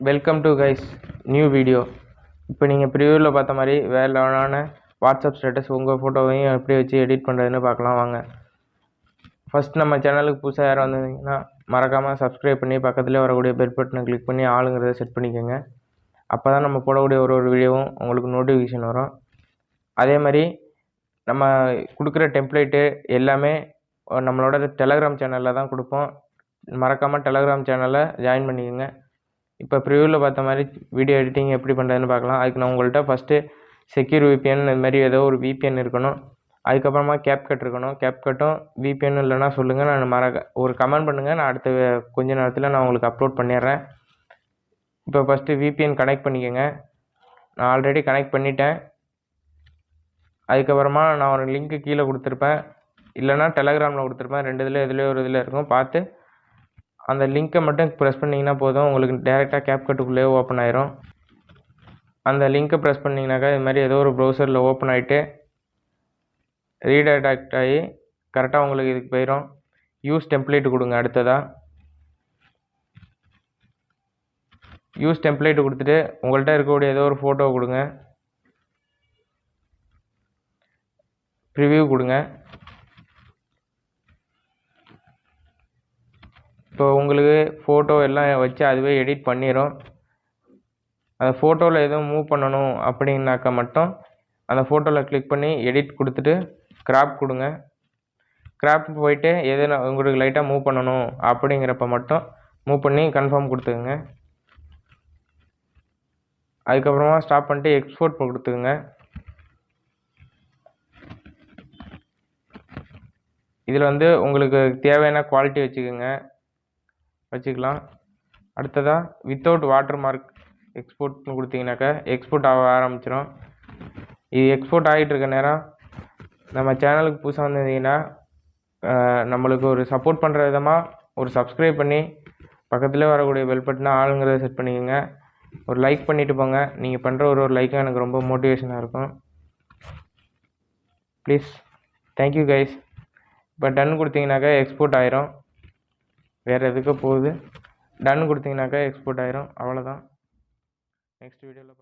Welcome to guys new video. இப்போ நீங்கள் ப்ரிவியூவில் பார்த்த மாதிரி வேறு லெவலான வாட்ஸ்அப் ஸ்டேட்டஸ் உங்கள் ஃபோட்டோவையும் எப்படி வச்சு எடிட் பண்ணுறதுன்னு பார்க்கலாம் வாங்க. ஃபஸ்ட் நம்ம சேனலுக்கு புதுசாக யாரும் வந்திருந்தீங்கன்னா மறக்காமல் சப்ஸ்கிரைப் பண்ணி பக்கத்துலேயே வரக்கூடிய பெல் பட்டனை கிளிக் பண்ணி ஆளுங்கிறத செட் பண்ணிக்கோங்க. அப்போ தான் நம்ம போடக்கூடிய ஒரு வீடியோவும் உங்களுக்கு நோட்டிஃபிகேஷன் வரும். அதே மாதிரி நம்ம கொடுக்குற டெம்ப்ளேட்டு எல்லாமே நம்மளோட டெலகிராம் சேனலில் தான் கொடுப்போம். மறக்காமல் டெலகிராம் சேனலை ஜாயின் பண்ணிக்கோங்க. இப்போ ப்ரிவியூவில் பார்த்த மாதிரி வீடியோ எடிட்டிங் எப்படி பண்ணுறதுன்னு பார்க்கலாம். அதுக்கு நான் உங்கள்கிட்ட ஃபஸ்ட்டு செக்யூர் விபிஎன் இது மாதிரி ஏதோ ஒரு விபிஎன் இருக்கணும். அதுக்கப்புறமா கேப்கட் இருக்கணும். கேப்கட்டும் விபிஎன் இல்லைன்னா சொல்லுங்கள், நான் ஒரு கமெண்ட் பண்ணுங்கள், நான் அடுத்த கொஞ்ச நேரத்தில் நான் உங்களுக்கு அப்லோட் பண்ணிடுறேன். இப்போ ஃபஸ்ட்டு விபிஎன் கனெக்ட் பண்ணிக்கோங்க. நான் ஆல்ரெடி கனெக்ட் பண்ணிட்டேன். அதுக்கப்புறமா நான் ஒரு லிங்க்கு கீழே கொடுத்துருப்பேன், இல்லைனா டெலகிராமில் கொடுத்துருப்பேன். ரெண்டு எதுலேயோ ஒரு இதில் இருக்கும், பார்த்து அந்த லிங்க்கை மட்டும் ப்ரெஸ் பண்ணிங்கன்னா போதும், உங்களுக்கு டேரெக்டாக கேப்கட்டுக்குள்ளேயே ஓப்பன் ஆயிரும். அந்த லிங்க்கை ப்ரெஸ் பண்ணிங்கனாக்கா இது மாதிரி ஏதோ ஒரு ப்ரௌசரில் ஓப்பன் ஆகிட்டு ரீடைரக்ட் ஆகி கரெக்டாக உங்களுக்கு இதுக்கு போயிடும். யூஸ் டெம்ப்ளேட் கொடுங்க. அடுத்ததாக யூஸ் டெம்ப்ளேட் கொடுத்துட்டு உங்கள்கிட்ட இருக்கக்கூடிய ஏதோ ஒரு ஃபோட்டோ கொடுங்க, ப்ரிவியூ கொடுங்க. இப்போ உங்களுக்கு ஃபோட்டோ எல்லாம் வச்சு அதுவே எடிட் பண்ணிடும். அந்த ஃபோட்டோவில் எதுவும் மூவ் பண்ணணும் அப்படின்னாக்கா மட்டும் அந்த ஃபோட்டோவில் கிளிக் பண்ணி எடிட் கொடுத்துட்டு கிராப் கொடுங்க. கிராப் போயிட்டு எதுனா உங்களுக்கு லைட்டாக மூவ் பண்ணணும் அப்படிங்கிறப்ப மட்டும் மூவ் பண்ணி கன்ஃபார்ம் கொடுத்துக்குங்க. அதுக்கப்புறமா ஸ்டாப் பண்ணிட்டு எக்ஸ்போர்ட் கொடுத்துக்குங்க. இதில் உங்களுக்கு தேவையான குவாலிட்டி வச்சுக்கலாம். அடுத்ததாக வித்தவுட் வாட்டர் மார்க் எக்ஸ்போர்ட்னு கொடுத்தீங்கன்னாக்கா எக்ஸ்போர்ட் ஆக ஆரம்பிச்சிடும். இது எக்ஸ்போர்ட் ஆகிட்டு இருக்க நேரம் நம்ம சேனலுக்கு புதுசாக வந்திருந்தீங்கன்னா நம்மளுக்கு ஒரு சப்போர்ட் பண்ணுற விதமாக ஒரு சப்ஸ்கிரைப் பண்ணி பக்கத்தில் வரக்கூடிய பெல் பட்டனை ஆளுங்கிறத செட் பண்ணிக்கோங்க. ஒரு லைக் பண்ணிவிட்டு போங்க. நீங்கள் பண்ணுற ஒரு லைக்கும் எனக்கு ரொம்ப மோட்டிவேஷனாக இருக்கும். Please, thank you guys. இப்போ டன் கொடுத்தீங்கன்னாக்கா எக்ஸ்போர்ட் ஆயிரும். வேறு எதுக்கு போகுது, டன் கொடுத்தீங்கன்னாக்கா எக்ஸ்போர்ட் ஆயிரும். அவ்வளோதான். நெக்ஸ்ட் வீடியோவில் பார்ப்போம்.